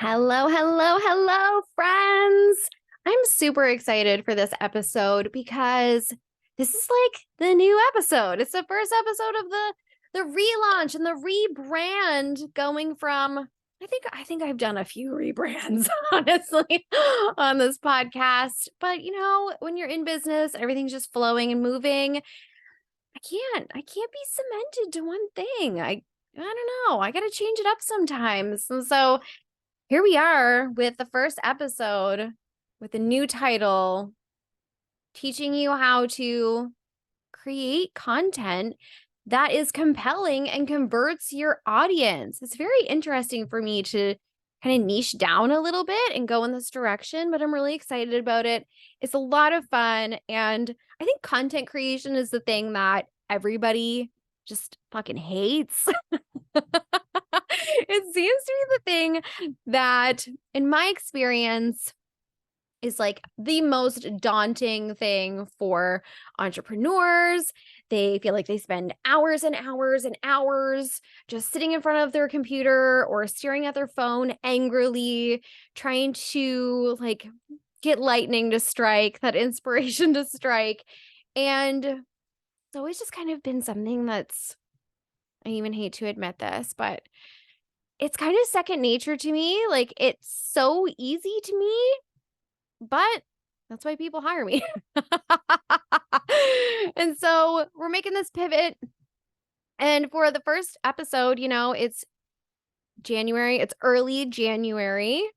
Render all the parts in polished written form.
Hello, hello, hello, friends. I'm super excited for this episode because this is like the new episode. It's the first episode of the relaunch and the rebrand going from I think I've done a few rebrands honestly on this podcast, but when you're in business, everything's just flowing and moving. I can't be cemented to one thing. I don't know. I got to change it up sometimes. And so here we are with the first episode with a new title, teaching you how to create content that is compelling and converts your audience. It's very interesting for me to kind of niche down a little bit and go in this direction, but I'm really excited about it. It's a lot of fun. And I think content creation is the thing that everybody just fucking hates. It seems to be the thing that, in my experience, is like the most daunting thing for entrepreneurs. They feel like they spend hours and hours and hours just sitting in front of their computer or staring at their phone angrily, trying to like get lightning to strike, that inspiration to strike. And it's always just kind of been something that's, I even hate to admit this, but it's kind of second nature to me. Like, it's so easy to me, but that's why people hire me. And so we're making this pivot. And for the first episode, it's January, it's early January.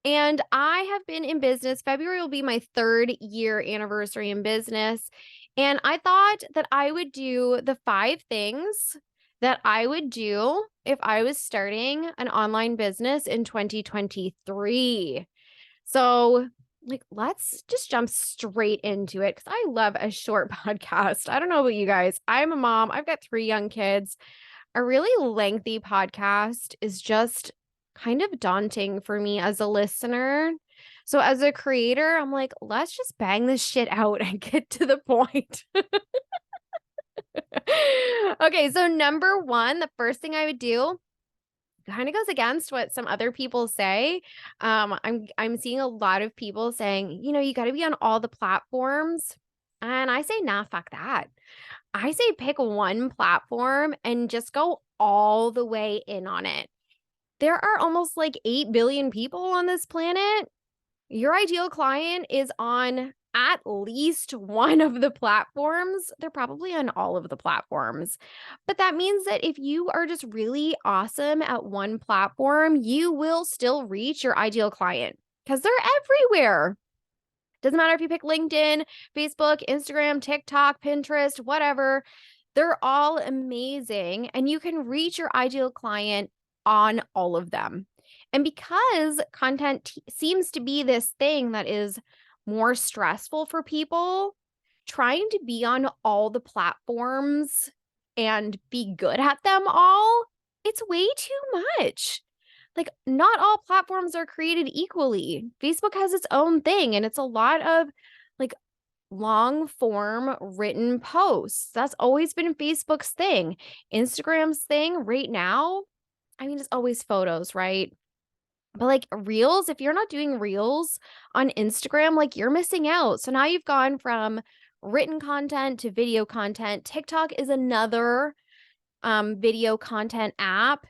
And I have been in business. February will be my 3rd year anniversary in business. And I thought that I would do the 5 things that I would do if I was starting an online business in 2023. So, let's just jump straight into it because I love a short podcast. I don't know about you guys. I'm a mom. I've got 3 young kids. A really lengthy podcast is just kind of daunting for me as a listener. So as a creator, I'm like, let's just bang this shit out and get to the point. Okay, so number 1, the first thing I would do kind of goes against what some other people say. I'm seeing a lot of people saying, you got to be on all the platforms. And I say, nah, fuck that. I say pick one platform and just go all the way in on it. There are almost like 8 billion people on this planet. Your ideal client is on at least one of the platforms. They're probably on all of the platforms. But that means that if you are just really awesome at one platform, you will still reach your ideal client because they're everywhere. Doesn't matter if you pick LinkedIn, Facebook, Instagram, TikTok, Pinterest, whatever. They're all amazing. And you can reach your ideal client on all of them. And because content seems to be this thing that is more stressful for people, trying to be on all the platforms and be good at them all, it's way too much. Like, not all platforms are created equally. Facebook has its own thing, and it's a lot of like long form written posts. That's always been Facebook's thing. Instagram's thing right now, it's always photos, right? But like reels, if you're not doing reels on Instagram, like you're missing out. So now you've gone from written content to video content. TikTok is another video content app.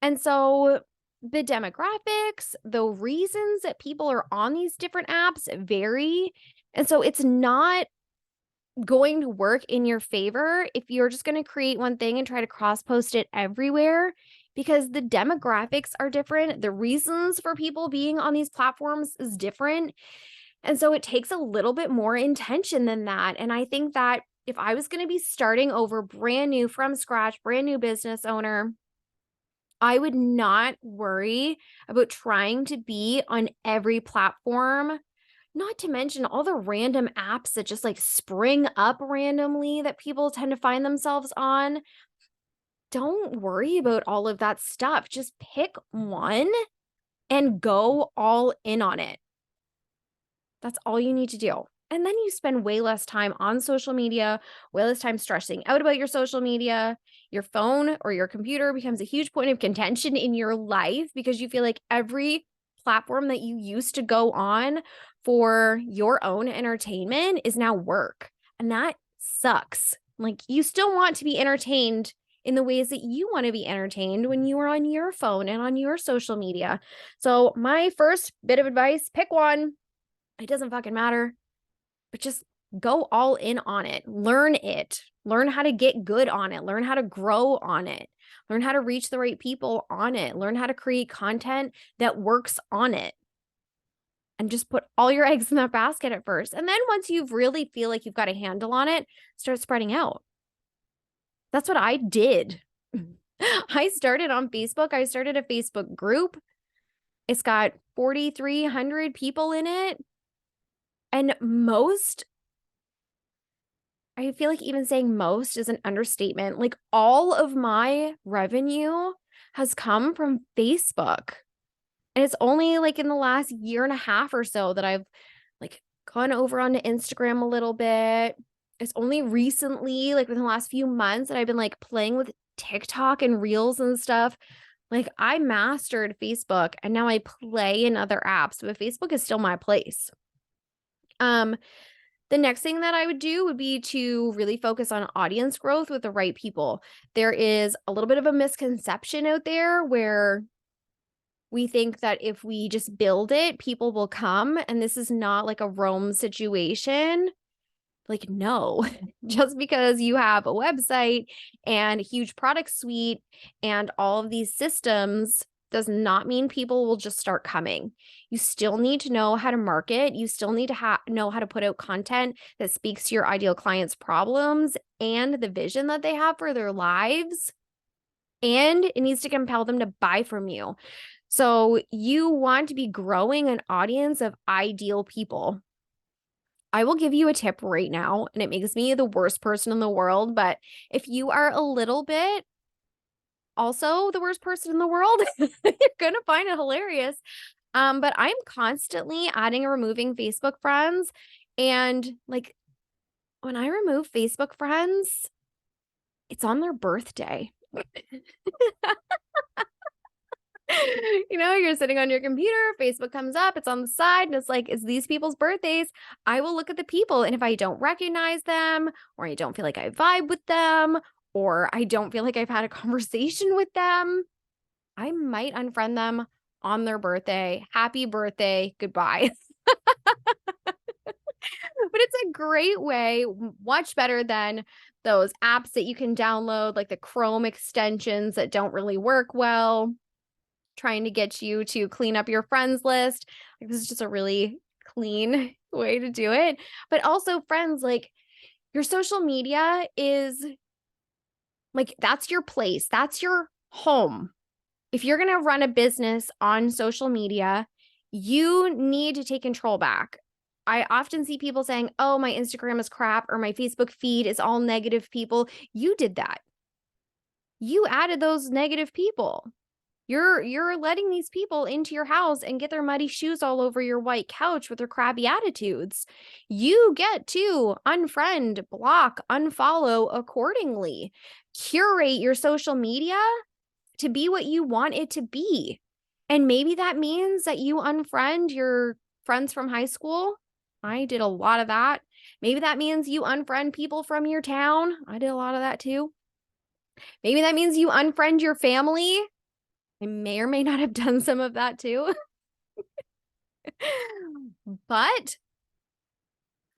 And so the demographics, the reasons that people are on these different apps vary. And so it's not going to work in your favor if you're just going to create one thing and try to cross post it everywhere, because the demographics are different. The reasons for people being on these platforms is different. And so it takes a little bit more intention than that. And I think that if I was going to be starting over brand new from scratch, brand new business owner, I would not worry about trying to be on every platform, not to mention all the random apps that just like spring up randomly that people tend to find themselves on. Don't worry about all of that stuff. Just pick one and go all in on it. That's all you need to do. And then you spend way less time on social media, way less time stressing out about your social media. Your phone or your computer becomes a huge point of contention in your life because you feel like every platform that you used to go on for your own entertainment is now work. And that sucks. Like, you still want to be entertained in the ways that you want to be entertained when you are on your phone and on your social media. So, my first bit of advice, pick one. It doesn't fucking matter, but just go all in on it. Learn it. Learn how to get good on it. Learn how to grow on it. Learn how to reach the right people on it. Learn how to create content that works on it. And just put all your eggs in that basket at first. And then once you really feel like you've got a handle on it, start spreading out. That's what I did. I started on Facebook. I started a Facebook group. It's got 4,300 people in it. And I feel like even saying most is an understatement. Like, all of my revenue has come from Facebook. And it's only like in the last year and a half or so that I've like gone over onto Instagram a little bit. It's only recently, like within the last few months, that I've been like playing with TikTok and Reels and stuff. Like, I mastered Facebook and now I play in other apps, but Facebook is still my place. The next thing that I would do would be to really focus on audience growth with the right people. There is a little bit of a misconception out there where we think that if we just build it, people will come. And this is not like a Rome situation. Like, no, just because you have a website and a huge product suite and all of these systems does not mean people will just start coming. You still need to know how to market. You still need to know how to put out content that speaks to your ideal client's problems and the vision that they have for their lives. And it needs to compel them to buy from you. So you want to be growing an audience of ideal people. I will give you a tip right now, and it makes me the worst person in the world. But if you are a little bit also the worst person in the world, you're going to find it hilarious. But I'm constantly adding and removing Facebook friends. And like, when I remove Facebook friends, it's on their birthday. You're sitting on your computer, Facebook comes up, it's on the side, and it's like, it's these people's birthdays. I will look at the people, and if I don't recognize them, or I don't feel like I vibe with them, or I don't feel like I've had a conversation with them, I might unfriend them on their birthday. Happy birthday, goodbye. But it's a great way, much better than those apps that you can download, like the Chrome extensions that don't really work well, trying to get you to clean up your friends list. Like, this is just a really clean way to do it. But also, friends, like, your social media is like, that's your place. That's your home. If you're going to run a business on social media, you need to take control back. I often see people saying, oh, my Instagram is crap or my Facebook feed is all negative people. You did that. You added those negative people. You're letting these people into your house and get their muddy shoes all over your white couch with their crappy attitudes. You get to unfriend, block, unfollow accordingly. Curate your social media to be what you want it to be. And maybe that means that you unfriend your friends from high school. I did a lot of that. Maybe that means you unfriend people from your town. I did a lot of that too. Maybe that means you unfriend your family. I may or may not have done some of that too. But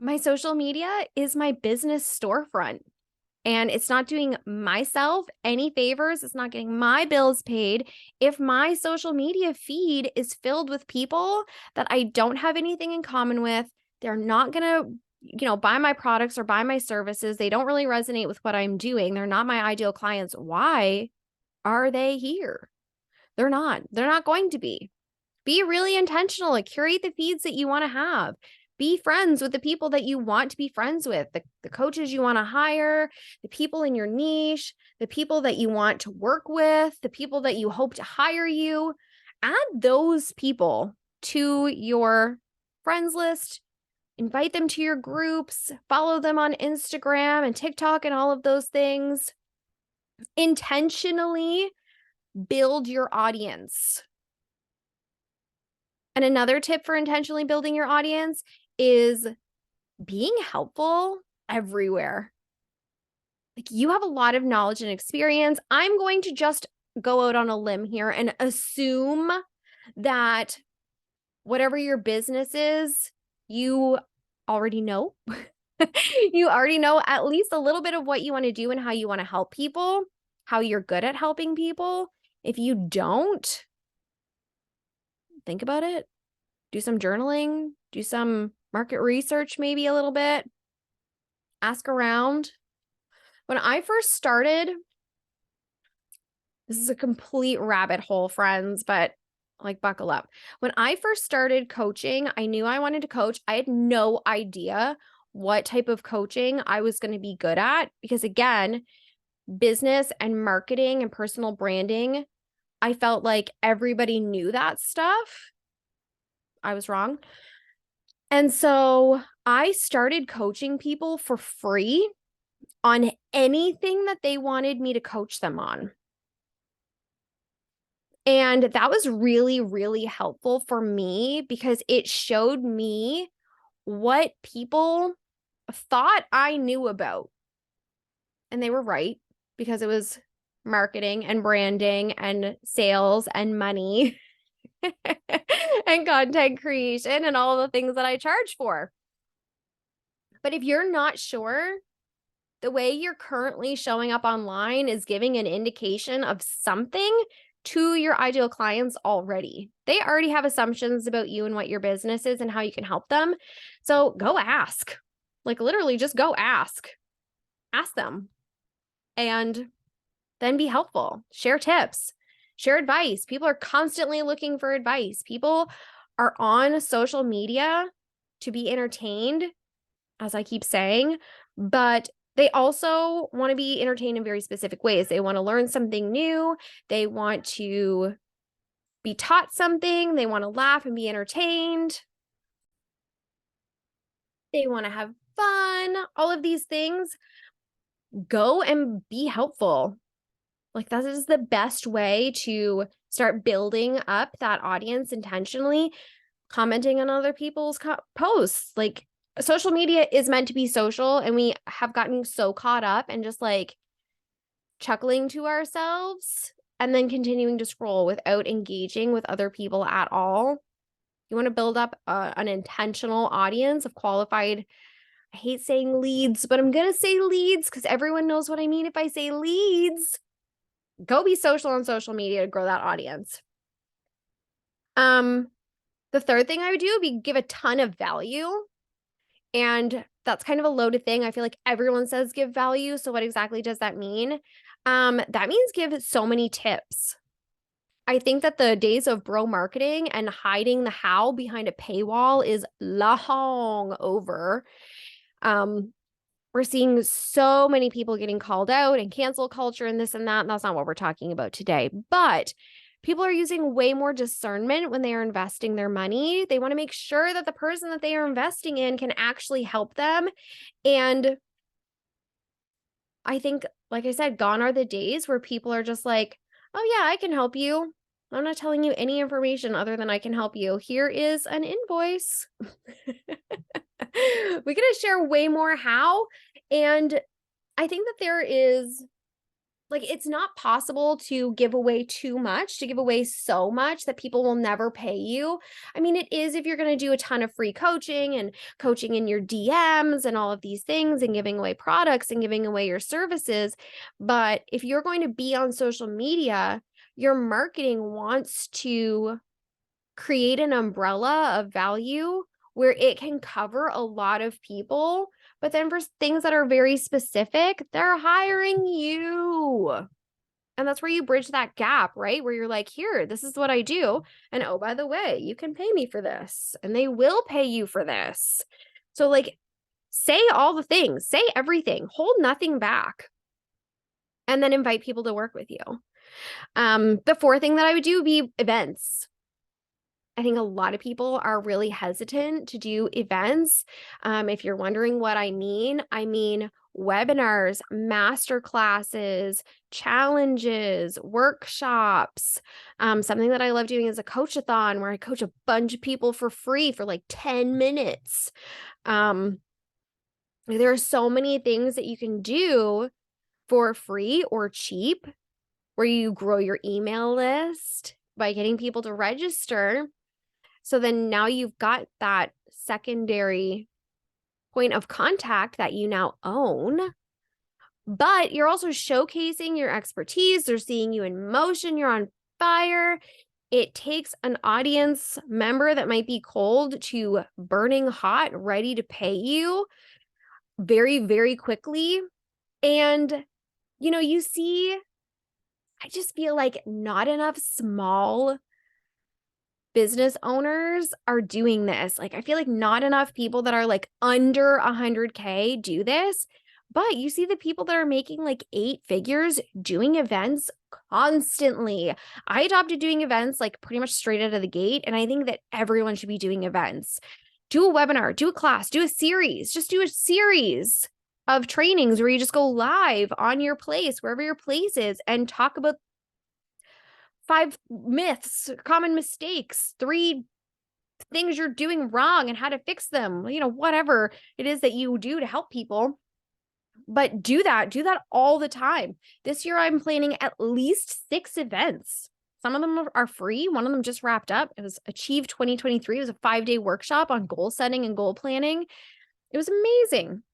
my social media is my business storefront. And it's not doing myself any favors. It's not getting my bills paid if my social media feed is filled with people that I don't have anything in common with. They're not going to, buy my products or buy my services. They don't really resonate with what I'm doing. They're not my ideal clients. Why are they here? They're not going to be. Be really intentional. Like, curate the feeds that you want to have. Be friends with the people that you want to be friends with, the coaches you want to hire, the people in your niche, the people that you want to work with, the people that you hope to hire you. Add those people to your friends list, invite them to your groups, follow them on Instagram and TikTok and all of those things. Intentionally build your audience. And another tip for intentionally building your audience is being helpful everywhere. Like, you have a lot of knowledge and experience. I'm going to just go out on a limb here and assume that whatever your business is, you already know. You already know at least a little bit of what you want to do and how you want to help people, how you're good at helping people. If you don't, think about it. Do some journaling, do some market research, maybe a little bit. Ask around. When I first started, this is a complete rabbit hole, friends, but like, buckle up. When I first started coaching, I knew I wanted to coach. I had no idea what type of coaching I was going to be good at because, again, business and marketing and personal branding, I felt like everybody knew that stuff. I was wrong. And so I started coaching people for free on anything that they wanted me to coach them on. And that was really, really helpful for me because it showed me what people thought I knew about. And they were right because it was marketing and branding and sales and money and content creation and all the things that I charge for. But if you're not sure, the way you're currently showing up online is giving an indication of something to your ideal clients already. They already have assumptions about you and what your business is and how you can help them. So go ask. Like, literally just go ask. Ask them. And then be helpful. Share tips. Share advice. People are constantly looking for advice. People are on social media to be entertained, as I keep saying, but they also want to be entertained in very specific ways. They want to learn something new. They want to be taught something. They want to laugh and be entertained. They want to have fun. All of these things. Go and be helpful. Like, that is the best way to start building up that audience intentionally, commenting on other people's posts. Like, social media is meant to be social, and we have gotten so caught up and just like chuckling to ourselves and then continuing to scroll without engaging with other people at all. You want to build up an intentional audience of qualified, I hate saying leads, but I'm going to say leads because everyone knows what I mean if I say leads. Go be social on social media to grow that audience. The third thing I would do would be give a ton of value. And that's kind of a loaded thing. I feel like everyone says give value. So what exactly does that mean? That means give so many tips. I think that the days of bro marketing and hiding the how behind a paywall is long over. We're seeing so many people getting called out and cancel culture and this and that. And that's not what we're talking about today. But people are using way more discernment when they are investing their money. They want to make sure that the person that they are investing in can actually help them. And I think, like I said, gone are the days where people are just like, oh yeah, I can help you. I'm not telling you any information other than I can help you. Here is an invoice. We're going to share way more how. And I think that there is, like, it's not possible to give away too much, to give away so much that people will never pay you. I mean, it is if you're going to do a ton of free coaching and coaching in your DMs and all of these things and giving away products and giving away your services. But if you're going to be on social media, your marketing wants to create an umbrella of value where it can cover a lot of people. But then for things that are very specific, they're hiring you. And that's where you bridge that gap, right? Where you're like, here, this is what I do. And oh, by the way, you can pay me for this. And they will pay you for this. So, like, say all the things, say everything, hold nothing back. And then invite people to work with you. The fourth thing that I would do would be events. I think a lot of people are really hesitant to do events. If you're wondering what I mean webinars, master classes, challenges, workshops. Something that I love doing is a coach-a-thon where I coach a bunch of people for free for like 10 minutes. There are so many things that you can do for free or cheap where you grow your email list by getting people to register. So then now you've got that secondary point of contact that you now own, but you're also showcasing your expertise. They're seeing you in motion. You're on fire. It takes an audience member that might be cold to burning hot, ready to pay you very, very quickly. And, you see, I just feel like not enough small business owners are doing this. Like, I feel like not enough people that are like under 100K do this, but you see the people that are making like 8 figures doing events constantly. I adopted doing events like pretty much straight out of the gate. And I think that everyone should be doing events. Do a webinar, do a class, do a series, just do a series of trainings where you just go live on your place, wherever your place is, and talk about 5 myths, common mistakes, 3 things you're doing wrong and how to fix them, whatever it is that you do to help people. But do that all the time. This year, I'm planning at least 6 events. Some of them are free. One of them just wrapped up. It was Achieve 2023. It was a 5-day workshop on goal setting and goal planning. It was amazing.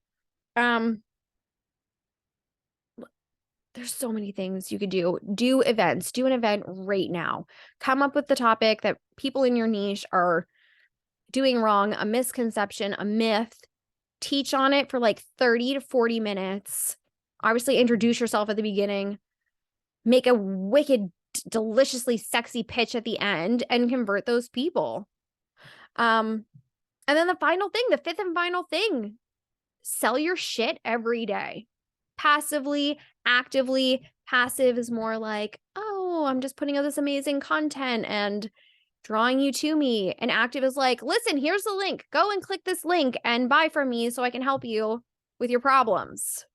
There's so many things you could do. Do events. Do an event right now. Come up with the topic that people in your niche are doing wrong, a misconception, a myth. Teach on it for like 30 to 40 minutes. Obviously, introduce yourself at the beginning. Make a wicked, deliciously sexy pitch at the end and convert those people. And then the final thing, the 5th and final thing, sell your shit every day. Passively, actively. Passive is more like, oh, I'm just putting out this amazing content and drawing you to me. And active is like, listen, here's the link. Go and click this link and buy from me so I can help you with your problems.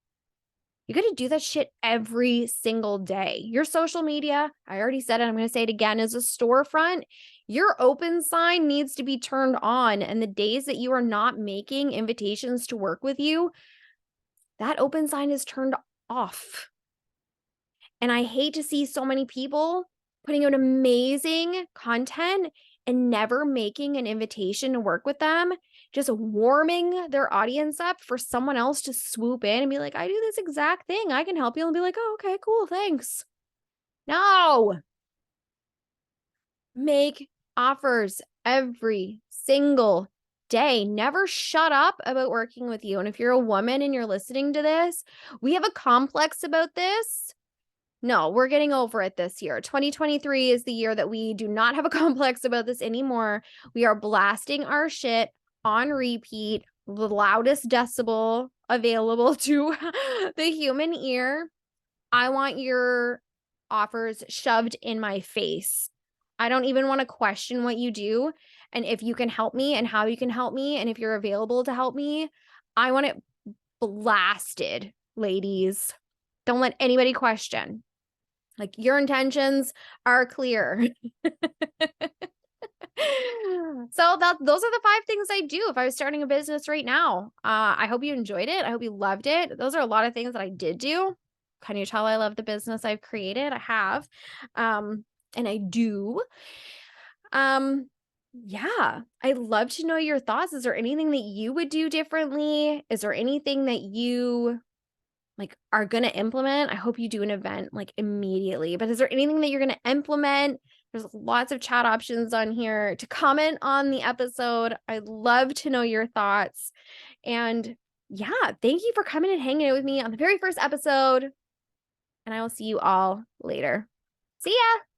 You got to do that shit every single day. Your social media, I already said it, I'm going to say it again, is a storefront. Your open sign needs to be turned on. And the days that you are not making invitations to work with you, that open sign is turned off. And I hate to see so many people putting out amazing content and never making an invitation to work with them, just warming their audience up for someone else to swoop in and be like, I do this exact thing. I can help you. And be like, oh, okay, cool. Thanks. No. Make offers every single day. Never shut up about working with you. And if you're a woman and you're listening to this, we have a complex about this. No, we're getting over it this year. 2023 is the year that we do not have a complex about this anymore. We are blasting our shit on repeat, the loudest decibel available to the human ear. I want your offers shoved in my face. I don't even want to question what you do. And if you can help me and how you can help me, and if you're available to help me, I want it blasted, ladies. Don't let anybody question. Like, your intentions are clear. So those are the 5 things I do if I was starting a business right now. I hope you enjoyed it. I hope you loved it. Those are a lot of things that I did do. Can you tell I love the business I've created? I have. And I do. Yeah, I'd love to know your thoughts. Is there anything that you would do differently? Is there anything that you are going to implement? I hope you do an event immediately, but is there anything that you're going to implement? There's lots of chat options on here to comment on the episode. I'd love to know your thoughts. And yeah, thank you for coming and hanging out with me on the very first episode. And I will see you all later. See ya.